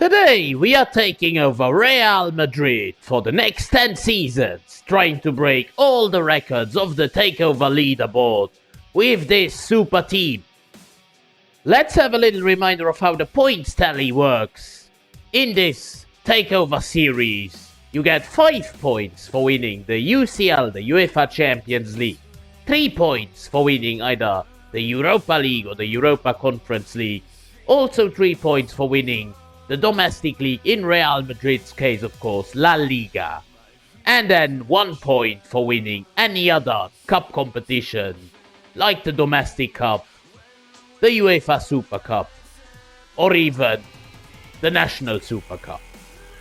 Today we are taking over Real Madrid for the next 10 seasons, trying to break all the records of the Takeover leaderboard with this super team. Let's have a little reminder of how the points tally works. In this Takeover series, you get 5 points for winning the UCL, the UEFA Champions League, 3 points for winning either the Europa League or the Europa Conference League, also 3 points for winning the domestic league, in Real Madrid's case of course, La Liga, and then 1 point for winning any other cup competition, like the domestic cup, the UEFA Super Cup, or even the National Super Cup.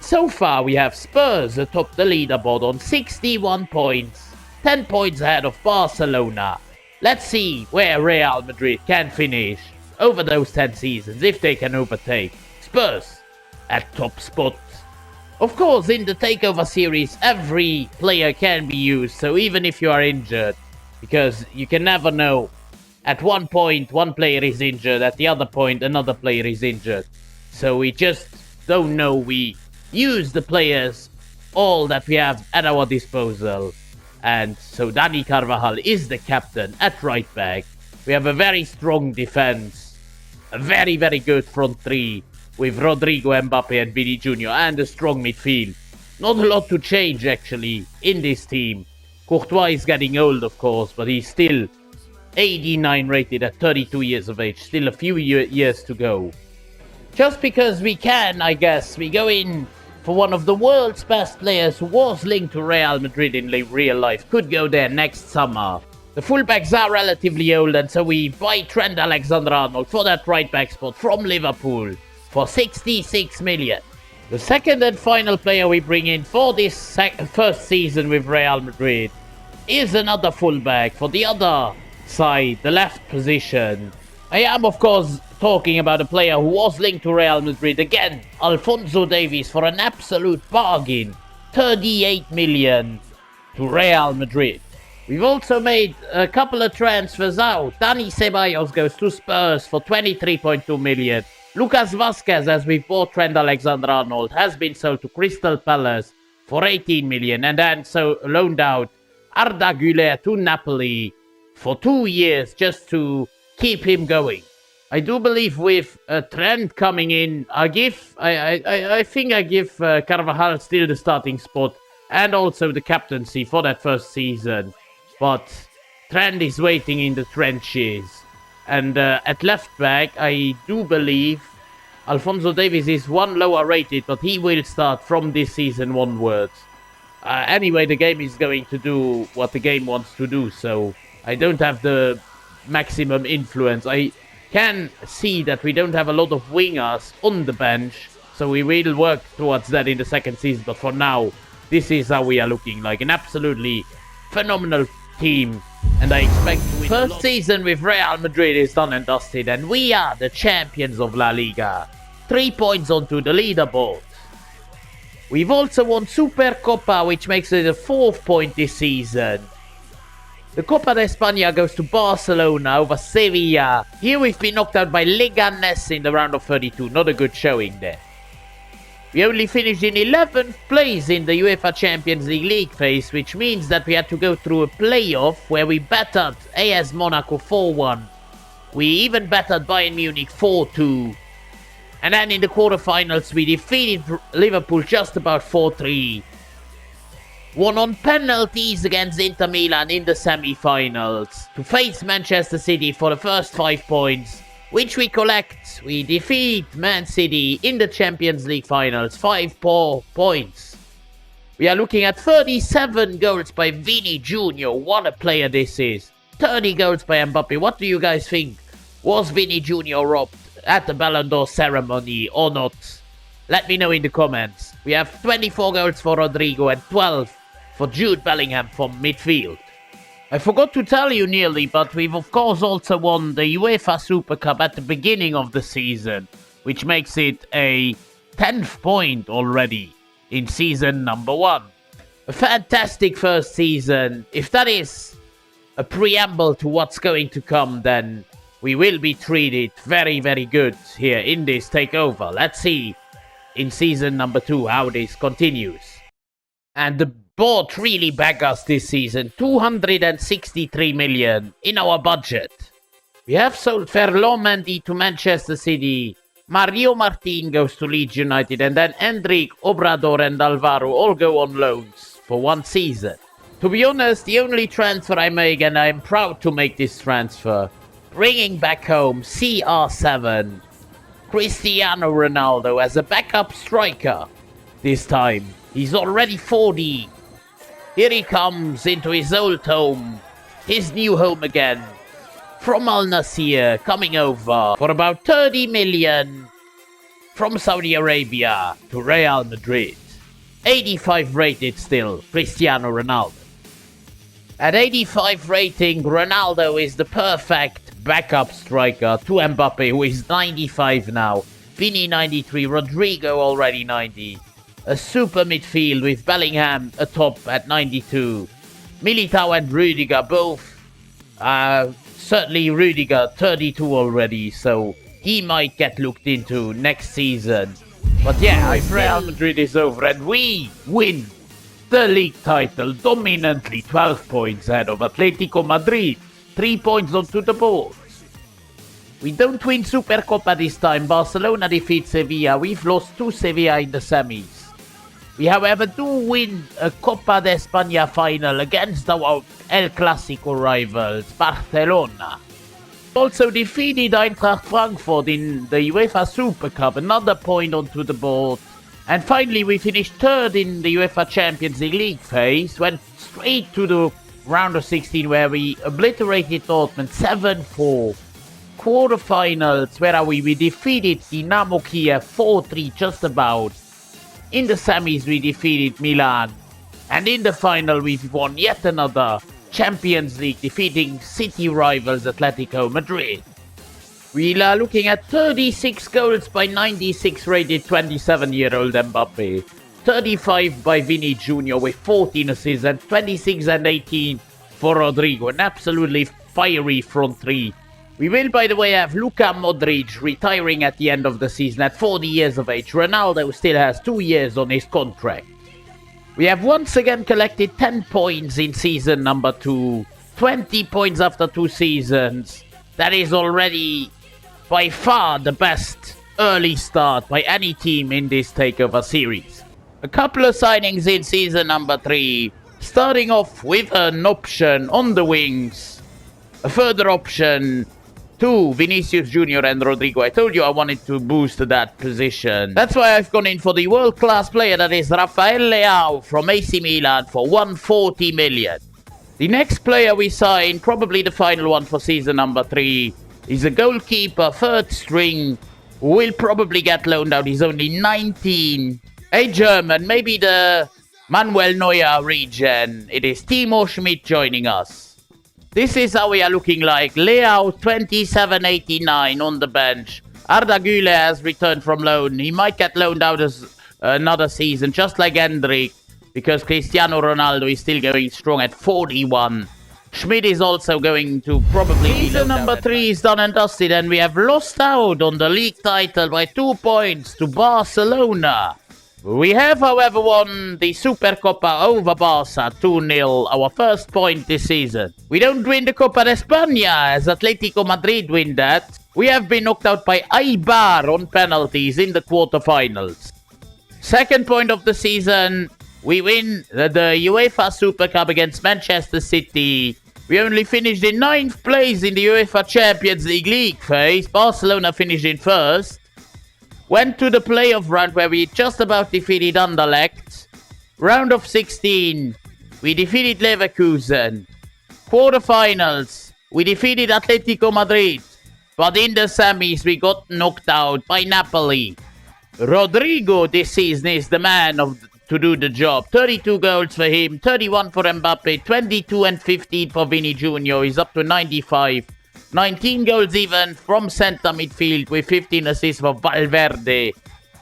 So far we have Spurs atop the leaderboard on 61 points, 10 points ahead of Barcelona. Let's see where Real Madrid can finish over those 10 seasons, if they can overtake Spurs at top spots. Of course, in the Takeover series, every player can be used, so even if you are injured, because you can never know. At one point, one player is injured, at the other point, another player is injured. So we just don't know. We use the players, all that we have at our disposal. And so Dani Carvajal is the captain at right back. We have a very strong defense, a very, very good front three, with Rodrigo, Mbappe and Vini Jr. and a strong midfield. Not a lot to change actually in this team. Courtois is getting old of course, but he's still 89 rated at 32 years of age. Still a few years to go. Just because we can, I guess, we go in for one of the world's best players who was linked to Real Madrid in real life. Could go there next summer. The fullbacks are relatively old, and so we buy Trent Alexander-Arnold for that right back spot from Liverpool for 66 million. The second and final player we bring in for this first season with Real Madrid is another fullback for the other side, the left position. I am of course talking about a player who was linked to Real Madrid again, Alphonso Davies, for an absolute bargain, 38 million to Real Madrid. We've also made a couple of transfers out. Dani Ceballos goes to Spurs for 23.2 million. Lucas Vazquez, as we've bought Trent Alexander-Arnold, has been sold to Crystal Palace for 18 million, and then so loaned out Arda Güler to Napoli for 2 years just to keep him going. I do believe with Trent coming in, I think I give Carvajal still the starting spot and also the captaincy for that first season. But Trent is waiting in the trenches. And at left back, I do believe Alphonso Davies is one lower rated, but he will start from this season onwards. Anyway, the game is going to do what the game wants to do, so I don't have the maximum influence. I can see that we don't have a lot of wingers on the bench, so we will work towards that in the second season. But for now, this is how we are looking, like an absolutely phenomenal team. And I expect to win. First season with Real Madrid is done and dusted, and we are the champions of La Liga. 3 points onto the leaderboard. We've also won Supercopa, which makes it a 4th point this season. The Copa de España goes to Barcelona over Sevilla. Here we've been knocked out by Leganés in the round of 32. Not a good showing there. We only finished in 11th place in the UEFA Champions League phase, which means that we had to go through a playoff where we battered AS Monaco 4-1. We even battered Bayern Munich 4-2. And then in the quarterfinals we defeated Liverpool just about 4-3. Won on penalties against Inter Milan in the semi-finals to face Manchester City for the first 5 points, which we collect. We defeat Man City in the Champions League finals, 5 points. We are looking at 37 goals by Vini Jr. What a player this is. 30 goals by Mbappe. What do you guys think? Was Vini Jr. robbed at the Ballon d'Or ceremony or not? Let me know in the comments. We have 24 goals for Rodrigo and 12 for Jude Bellingham from midfield. I forgot to tell you nearly, but we've of course also won the UEFA Super Cup at the beginning of the season, which makes it a 10th point already in season number 1. A fantastic first season. If that is a preamble to what's going to come, then we will be treated very, very good here in this takeover. Let's see in season number 2 how this continues. And the board really back us this season, 263 million in our budget. We have sold Ferland Mendy to Manchester City, Mario Martin goes to Leeds United, and then Endrick, Obrador and Alvaro all go on loans for 1 season. To be honest, the only transfer I make, and I'm proud to make this transfer, bringing back home CR7, Cristiano Ronaldo as a backup striker. This time, he's already 40. Here he comes into his old home, his new home again. From Al Nassr, coming over for about 30 million from Saudi Arabia to Real Madrid. 85 rated still, Cristiano Ronaldo. At 85 rating, Ronaldo is the perfect backup striker to Mbappe, who is 95 now. Vini 93, Rodrigo already 90. A super midfield with Bellingham atop at 92. Militao and Rüdiger both. Certainly Rüdiger 32 already, so he might get looked into next season. But yeah, if Real Madrid is over and we win the league title dominantly, 12 points ahead of Atletico Madrid, 3 points onto the board. We don't win Supercopa this time. Barcelona defeats Sevilla. We've lost to Sevilla in the semis. We, however, do win a Copa de España final against our El Clasico rivals, Barcelona. Also defeated Eintracht Frankfurt in the UEFA Super Cup, another point onto the board. And finally, we finished 3rd in the UEFA Champions League phase, went straight to the round of 16 where we obliterated Dortmund 7-4. Quarterfinals, where are we? We defeated Dynamo Kiev 4-3 just about. In the semis, we defeated Milan. And in the final, we've won yet another Champions League, defeating city rivals Atletico Madrid. We are looking at 36 goals by 96 rated 27-year-old Mbappe. 35 by Vini Jr. with 14 assists, and 26 and 18 for Rodrigo. An absolutely fiery front three. We will, by the way, have Luka Modric retiring at the end of the season at 40 years of age. Ronaldo still has 2 years on his contract. We have once again collected 10 points in season number 2. 20 points after 2 seasons. That is already by far the best early start by any team in this Takeover series. A couple of signings in season number 3. Starting off with an option on the wings. A further option to Vinicius Jr. and Rodrigo. I told you I wanted to boost that position. That's why I've gone in for the world-class player that is Rafael Leao from AC Milan for 140 million. The next player we sign, probably the final one for season number 3, is a goalkeeper, 3rd string, who will probably get loaned out. He's only 19. A German, maybe the Manuel Neuer region. It is Timo Schmidt joining us. This is how we are looking like. Leao 27.89 on the bench. Arda Güler has returned from loan. He might get loaned out as another season, just like Endrick, because Cristiano Ronaldo is still going strong at 41. Schmidt is also going to probably be loaned out. Number 3 is done and dusted, and we have lost out on the league title by 2 points to Barcelona. We have, however, won the Supercopa over Barca 2-0, our first point this season. We don't win the Copa de España as Atletico Madrid win that. We have been knocked out by Eibar on penalties in the quarterfinals. Second point of the season, we win the UEFA Super Cup against Manchester City. We only finished in 9th place in the UEFA Champions League phase. Barcelona finished in 1st. Went to the playoff round where we just about defeated Anderlecht. Round of 16, we defeated Leverkusen. Quarterfinals, we defeated Atletico Madrid. But in the semis, we got knocked out by Napoli. Rodrigo this season is the man to do the job. 32 goals for him, 31 for Mbappe, 22 and 15 for Vini Jr. He's up to 95. 19 goals even from centre midfield with 15 assists for Valverde.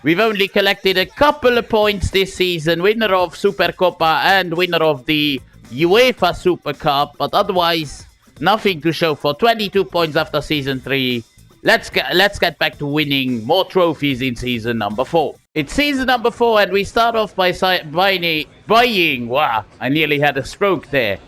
We've only collected a couple of points this season. Winner of Supercopa and winner of the UEFA Super Cup. But otherwise, nothing to show for 22 points after season 3. Let's get back to winning more trophies in season number 4. It's season number 4 and we start off by buying, wow, I nearly had a stroke there.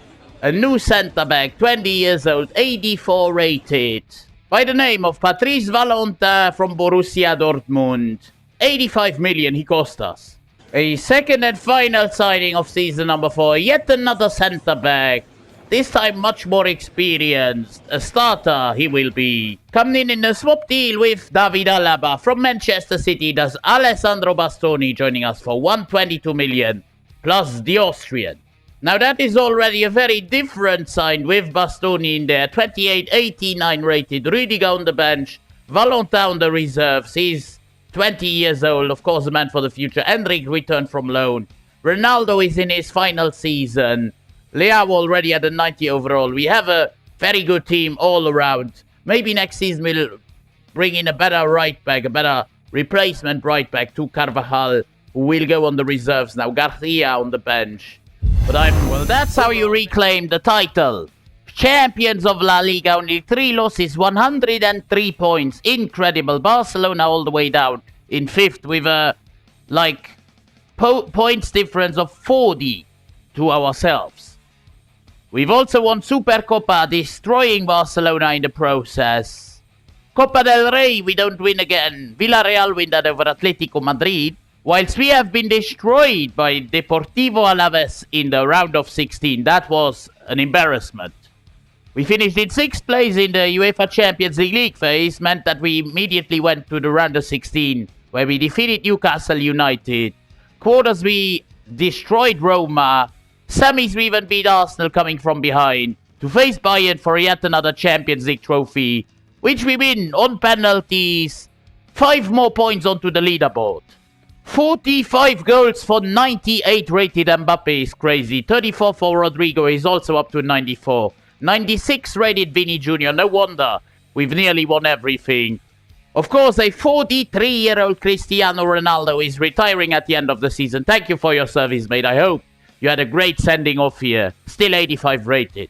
A new centre-back, 20 years old, 84 rated. By the name of Patrice Valentin from Borussia Dortmund. 85 million he cost us. A second and final signing of season number 4, yet another centre-back. This time much more experienced. A starter he will be. Coming in a swap deal with David Alaba from Manchester City, does Alessandro Bastoni joining us for 122 million plus the Austrian. Now that is already a very different sign with Bastoni in there. 28, 89 rated. Rüdiger on the bench. Valentin on the reserves. He's 20 years old. Of course, a man for the future. Endrick returned from loan. Ronaldo is in his final season. Leao already at a 90 overall. We have a very good team all around. Maybe next season we'll bring in a better right back, a better replacement right back to Carvajal, who will go on the reserves now. Garcia on the bench. But well, that's how you reclaim the title. Champions of La Liga, only 3 losses, 103 points. Incredible. Barcelona all the way down in 5th with a, points difference of 40 to ourselves. We've also won Supercopa, destroying Barcelona in the process. Copa del Rey, we don't win again. Villarreal win that over Atletico Madrid. Whilst we have been destroyed by Deportivo Alaves in the round of 16. That was an embarrassment. We finished in 6th place in the UEFA Champions League phase, meant that we immediately went to the round of 16, where we defeated Newcastle United. Quarters, we destroyed Roma. Semis, we even beat Arsenal coming from behind to face Bayern for yet another Champions League trophy, which we win on penalties. 5 more points onto the leaderboard. 45 goals for 98 rated Mbappe is crazy. 34 for Rodrigo is also up to 94. 96 rated Vini Jr. No wonder we've nearly won everything. Of course, a 43-year-old Cristiano Ronaldo is retiring at the end of the season. Thank you for your service, mate. I hope you had a great sending off here. Still 85 rated.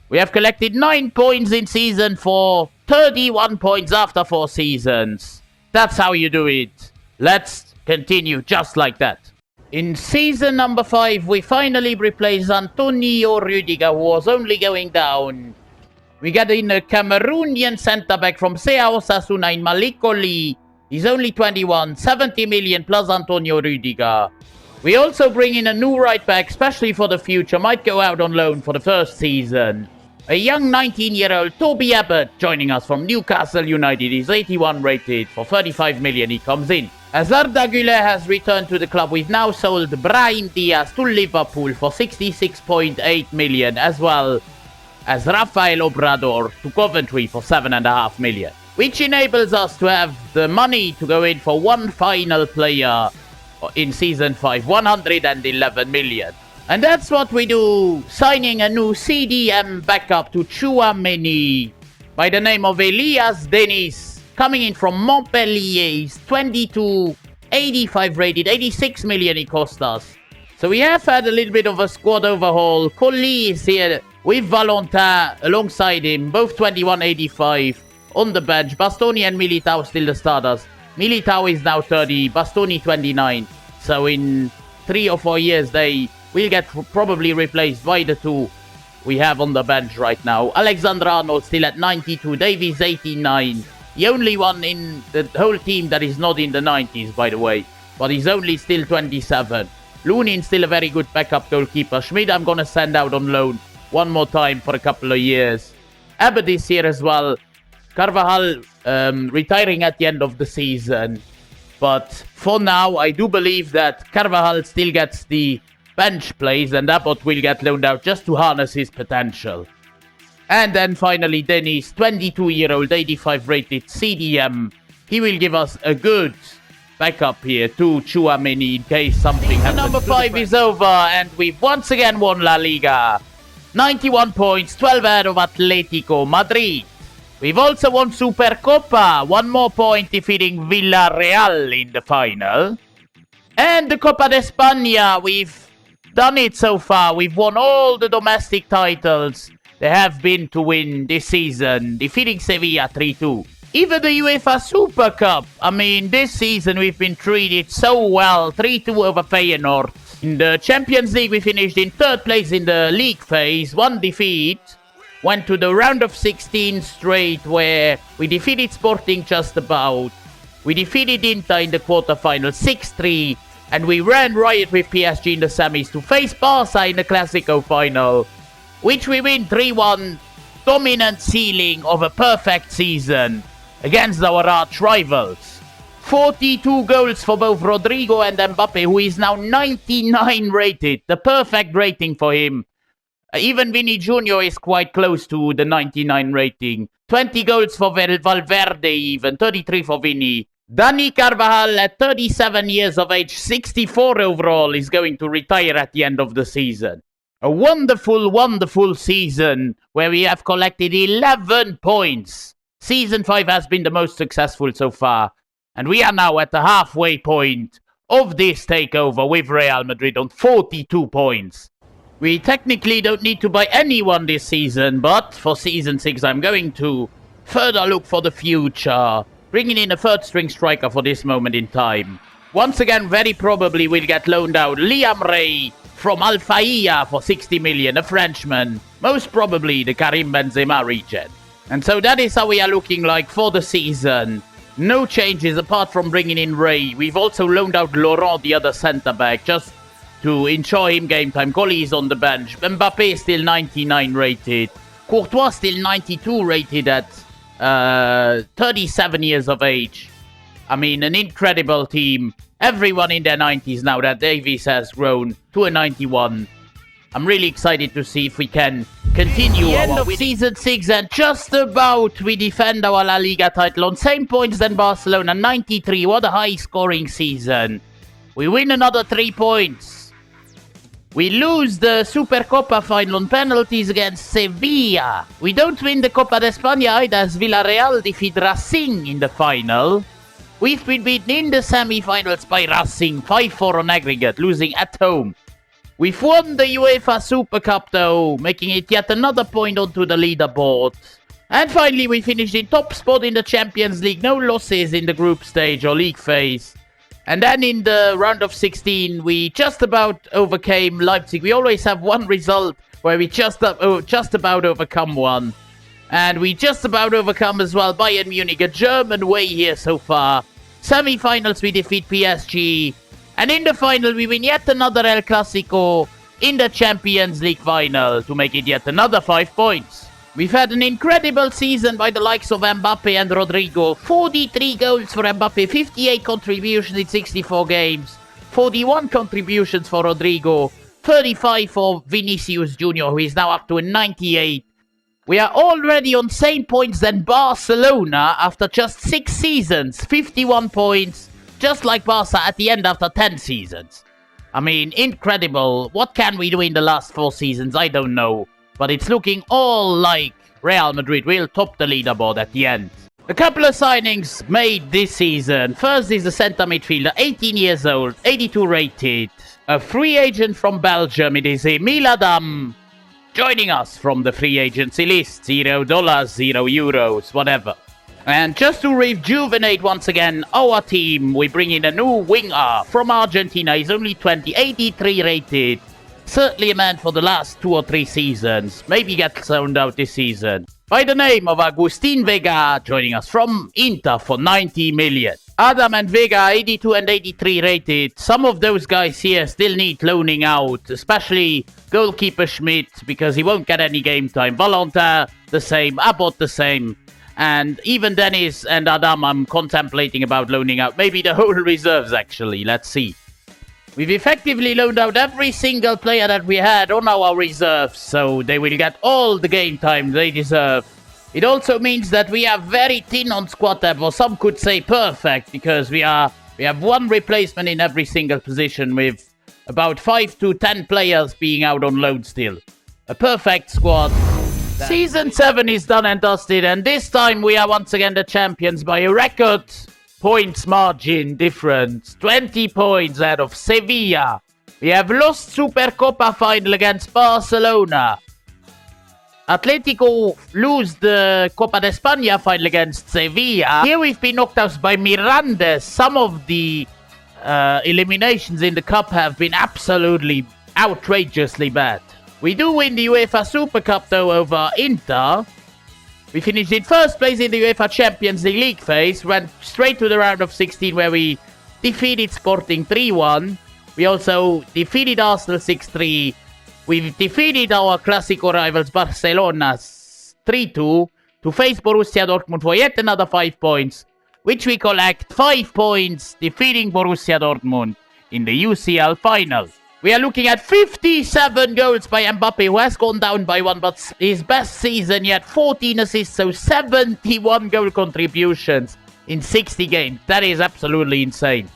We have collected 9 points in season 4. 31 points after 4 seasons. That's how you do it. Let's continue just like that. In season number 5, we finally replaced Antonio Rüdiger, who was only going down. We got in a Cameroonian centre-back from Sea Osasuna in Malikoli. He's only 21, 70 million plus Antonio Rüdiger. We also bring in a new right back, especially for the future. Might go out on loan for the first season. A young 19-year-old Toby Abbott joining us from Newcastle United. He's 81 rated. For 35 million he comes in. As Arda Güler has returned to the club, we've now sold Brahim Diaz to Liverpool for 66.8 million, as well as Rafael Obrador to Coventry for 7.5 million. Which enables us to have the money to go in for one final player in season 5, 111 million. And that's what we do, signing a new CDM backup to Tchouaméni by the name of Elias Denis, coming in from Montpellier. He's 22, 85 rated, 86 million he cost us. So we have had a little bit of a squad overhaul. Colli is here with Valentin alongside him, both 21, 85 on the bench. Bastoni and Militao still the starters. Militao is now 30, Bastoni 29. So in 3 or 4 years they will get probably replaced by the 2 we have on the bench right now. Alexander Arnold still at 92, Davies 89. The only one in the whole team that is not in the 90s, by the way. But he's only still 27. Lunin still a very good backup goalkeeper. Schmid I'm going to send out on loan one more time for a couple of years. Abbott is here as well. Carvajal retiring at the end of the season. But for now, I do believe that Carvajal still gets the bench plays and Abbott will get loaned out just to harness his potential. And then finally, Denis, 22-year-old, 85 rated CDM. He will give us a good backup here to Tchouaméni in case something happens. Number 5 is over and we've once again won La Liga. 91 points, 12 ahead of Atletico Madrid. We've also won Supercopa, 1 more point defeating Villarreal in the final. And the Copa de España, we've done it so far. We've won all the domestic titles there have been to win this season, defeating Sevilla 3-2. Even the UEFA Super Cup. I mean, this season we've been treated so well. 3-2 over Feyenoord. In the Champions League, we finished in 3rd place in the league phase. 1 defeat. Went to the round of 16 straight, where we defeated Sporting just about. We defeated Inter in the quarterfinals 6-3. And we ran riot with PSG in the semis to face Barca in the Clasico final, which we win 3-1. Dominant ceiling of a perfect season against our arch rivals. 42 goals for both Rodrigo and Mbappe, who is now 99 rated. The perfect rating for him. Even Vini Jr. is quite close to the 99 rating. 20 goals for Valverde even. 33 for Vini. Dani Carvajal at 37 years of age, 64 overall, is going to retire at the end of the season. A wonderful, wonderful season where we have collected 11 points. Season 5 has been the most successful so far. And we are now at the halfway point of this takeover with Real Madrid on 42 points. We technically don't need to buy anyone this season, but for Season 6 I'm going to further look for the future, bringing in a 3rd string striker for this moment in time. Once again, very probably we'll get loaned out Liam Ray from Alfaia for 60 million, a Frenchman, most probably the Karim Benzema regen. And so that is how we are looking like for the season. No changes apart from bringing in Ray. We've also loaned out Laurent, the other centre-back, just to ensure him game time. Colli is on the bench. Mbappe is still 99 rated. Courtois still 92 rated at 37 years of age. I mean, an incredible team. Everyone in their 90s now that Davies has grown to a 91. I'm really excited to see if we can continue the end of Season 6, and just about we defend our La Liga title on same points than Barcelona, 93. What a high scoring season. We win another 3 points. We lose the Supercopa final on penalties against Sevilla. We don't win the Copa de España either, as Villarreal defeat Racing in the final. We've been beaten in the semi-finals by Racing, 5-4 on aggregate, losing at home. We've won the UEFA Super Cup though, making it yet another point onto the leaderboard. And finally we finished in top spot in the Champions League, no losses in the group stage or league phase. And then in the round of 16 we just about overcame Leipzig. We always have one result where we just about overcome one. And we just about overcome as well Bayern Munich, a German way here so far. Semi-finals we defeat PSG. And in the final, we win yet another El Clasico in the Champions League final to make it yet another 5 points. We've had an incredible season by the likes of Mbappe and Rodrigo. 43 goals for Mbappe, 58 contributions in 64 games, 41 contributions for Rodrigo, 35 for Vinicius Jr., who is now up to a 98. We are already on same points than Barcelona after just 6 seasons, 51 points. Just like Barca at the end after 10 seasons. I mean, incredible. What can we do in the last 4 seasons? I don't know. But it's looking all like Real Madrid will top the leaderboard at the end. A couple of signings made this season. First is the centre midfielder, 18 years old, 82 rated. A free agent from Belgium. It is Emil Adam. Joining us from the free agency list. $0, €0, whatever. And just to rejuvenate once again our team, we bring in a new winger from Argentina. He's only 20, 83 rated. Certainly a man for the last 2 or 3 seasons. Maybe gets loaned out this season. By the name of Agustin Vega, joining us from Inter for 90 million. Adam and Vega, 82 and 83 rated. Some of those guys here still need loaning out, especially goalkeeper Schmidt, because he won't get any game time. Valentin, the same. Abbott, the same. And even Dennis and Adam, I'm contemplating about loaning out. Maybe the whole reserves, actually. Let's see. We've effectively loaned out every single player that we had on our reserves, so they will get all the game time they deserve. It also means that we are very thin on squad depth, or some could say perfect, because we have one replacement in every single position, with about 5 to 10 players being out on loan still. A perfect squad. Season 7 is done and dusted, and this time we are once again the champions by a record points margin difference. 20 points out of Sevilla. We have lost Supercopa final against Barcelona. Atletico lose the Copa de España final against Sevilla. Here we've been knocked out by Mirandes. Some of the eliminations in the cup have been absolutely outrageously bad. We do win the UEFA Super Cup though over Inter. We finished in first place in the UEFA Champions League phase, went straight to the round of 16 where we defeated Sporting 3-1. We also defeated Arsenal 6-3. We've defeated our Clásico rivals Barcelona 3-2 to face Borussia Dortmund for yet another 5 points, which we collect 5 points, defeating Borussia Dortmund in the UCL final. We are looking at 57 goals by Mbappe, who has gone down by 1, but his best season yet, 14 assists, so 71 goal contributions in 60 games. That is absolutely insane.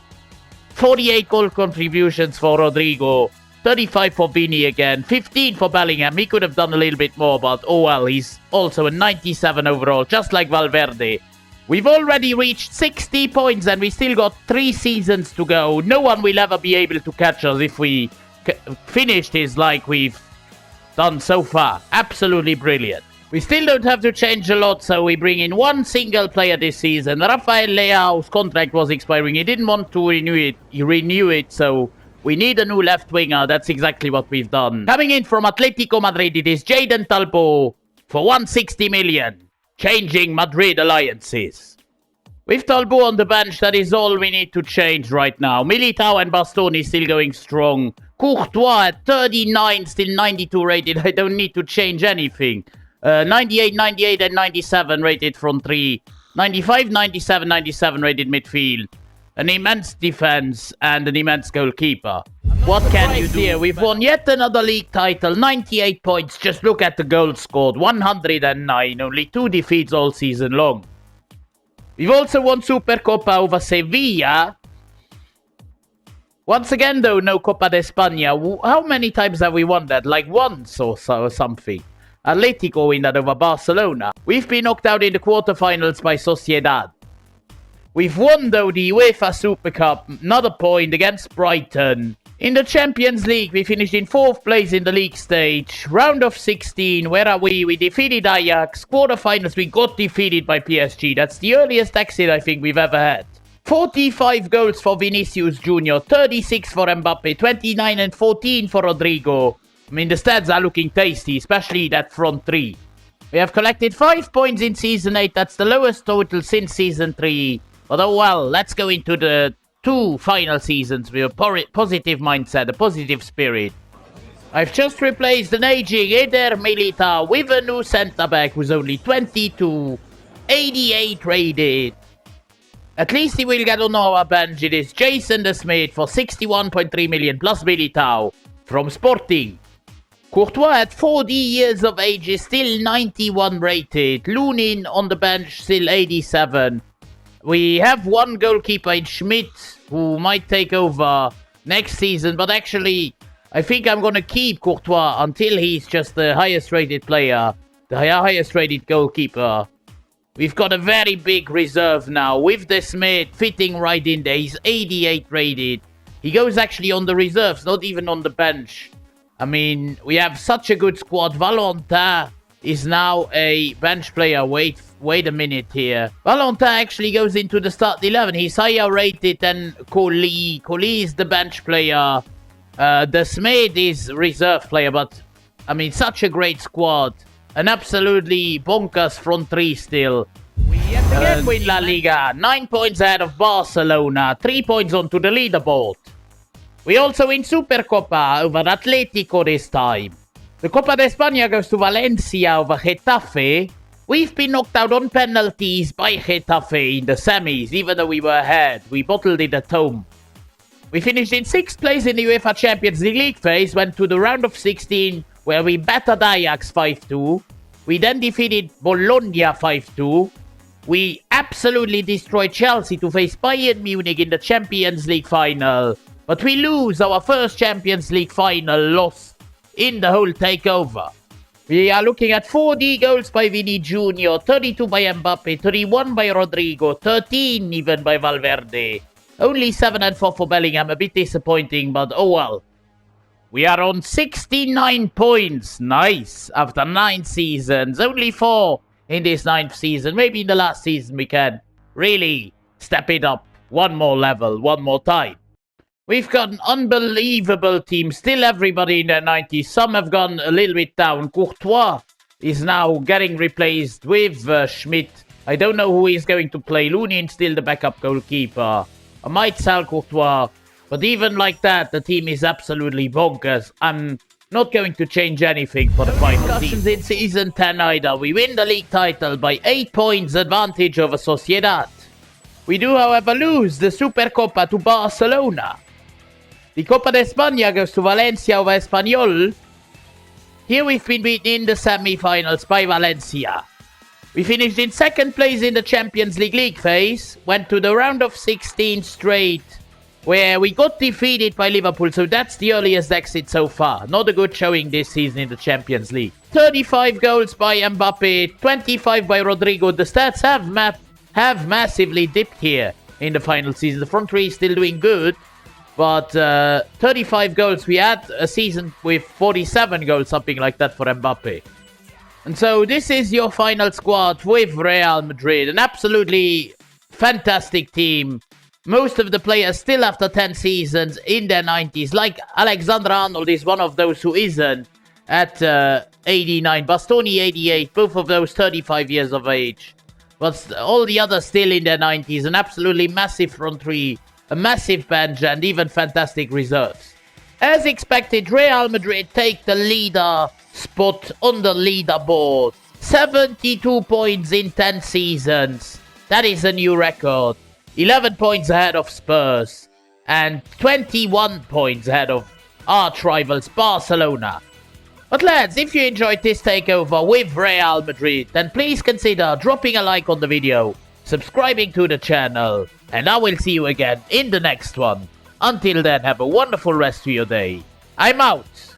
48 goal contributions for Rodrigo, 35 for Vini again, 15 for Bellingham. He could have done a little bit more, but oh well, he's also a 97 overall, just like Valverde. We've already reached 60 points and we still got 3 seasons to go. No one will ever be able to catch us if we finish this like we've done so far. Absolutely brilliant. We still don't have to change a lot, so we bring in one single player this season. Rafael Leao's contract was expiring. He didn't want to renew it, so we need a new left winger. That's exactly what we've done. Coming in from Atletico Madrid, it is Jadon Talbot for 160 million. Changing Madrid alliances. With Talbot on the bench, that is all we need to change right now. Militao and Bastoni still going strong. Courtois at 39, still 92 rated. I don't need to change anything. 98, 98 and 97 rated front 3. 95, 97, 97 rated midfield. An immense defense and an immense goalkeeper. What can you do? Here, we've won yet another league title, 98 points. Just look at the goals scored, 109. Only 2 defeats all season long. We've also won Supercopa over Sevilla. Once again though, no Copa de España. How many times have we won that? Like once or something. Atletico win that over Barcelona. We've been knocked out in the quarterfinals by Sociedad. We've won though the UEFA Super Cup, another point against Brighton. In the Champions League, we finished in 4th place in the league stage. Round of 16, where are we? We defeated Ajax. Quarterfinals, we got defeated by PSG. That's the earliest exit I think we've ever had. 45 goals for Vinicius Jr., 36 for Mbappe, 29 and 14 for Rodrigo. I mean, the stats are looking tasty, especially that front 3. We have collected 5 points in Season 8. That's the lowest total since Season 3. But oh well, let's go into the 2 final seasons with a positive mindset, a positive spirit. I've just replaced an aging Eder Militao with a new centre-back who's only 22, 88 rated. At least he will get on our bench. It is Jason De Smith for 61.3 million plus Militao from Sporting. Courtois at 40 years of age is still 91 rated. Lunin on the bench still 87. We have one goalkeeper in Schmidt who might take over next season, but actually I think I'm going to keep Courtois until he's just the highest rated player, the highest rated goalkeeper. We've got a very big reserve now with De Smith fitting right in there. He's 88 rated. He goes actually on the reserves, not even on the bench. I mean, we have such a good squad. Valentin is now a bench player. Wait a minute here. Valentin actually goes into the start 11. He's higher rated than Colli. Colli is the bench player. De Smith is reserve player, but I mean, such a great squad. An absolutely bonkers front 3 still. We yet again win La Liga. 9 points ahead of Barcelona. 3 points onto the leaderboard. We also win Supercopa over Atletico this time. The Copa de España goes to Valencia over Getafe. We've been knocked out on penalties by Getafe in the semis, even though we were ahead. We bottled it at home. We finished in 6th place in the UEFA Champions League phase, went to the round of 16, where we battered Ajax 5-2. We then defeated Bologna 5-2. We absolutely destroyed Chelsea to face Bayern Munich in the Champions League final. But we lose our first Champions League final loss in the whole takeover. We are looking at 40 goals by Vini Jr., 32 by Mbappe, 31 by Rodrigo, 13 even by Valverde. Only 7 and 4 for Bellingham, a bit disappointing, but oh well. We are on 69 points. Nice. After 9 seasons. Only 4 in this 9th season. Maybe in the last season we can really step it up one more level, one more time. We've got an unbelievable team. Still everybody in their 90s. Some have gone a little bit down. Courtois is now getting replaced with Schmidt. I don't know who is going to play. Lunin still the backup goalkeeper. I might sell Courtois. But even like that, the team is absolutely bonkers. I'm not going to change anything for the final season. In season 10 either. We win the league title by 8 points advantage over Sociedad. We do, however, lose the Supercopa to Barcelona. The Copa de España goes to Valencia over Espanyol. Here we've been beaten in the semi-finals by Valencia. We finished in 2nd place in the Champions League phase. Went to the round of 16 straight, where we got defeated by Liverpool. So that's the earliest exit so far. Not a good showing this season in the Champions League. 35 goals by Mbappe, 25 by Rodrigo. The stats have massively dipped here in the final season. The front three is still doing good. But 35 goals, we had a season with 47 goals, something like that for Mbappe. And so this is your final squad with Real Madrid. An absolutely fantastic team. Most of the players still after 10 seasons in their 90s. Like Alexander-Arnold is one of those who isn't at 89. Bastoni 88, both of those 35 years of age. But all the others still in their 90s. An absolutely massive front three. A massive bench and even fantastic reserves. As expected, Real Madrid take the leader spot on the leaderboard. 72 points in 10 seasons. That is a new record. 11 points ahead of Spurs. And 21 points ahead of arch rivals Barcelona. But lads, if you enjoyed this takeover with Real Madrid, then please consider dropping a like on the video, subscribing to the channel, and I will see you again in the next one. Until then, have a wonderful rest of your day. I'm out.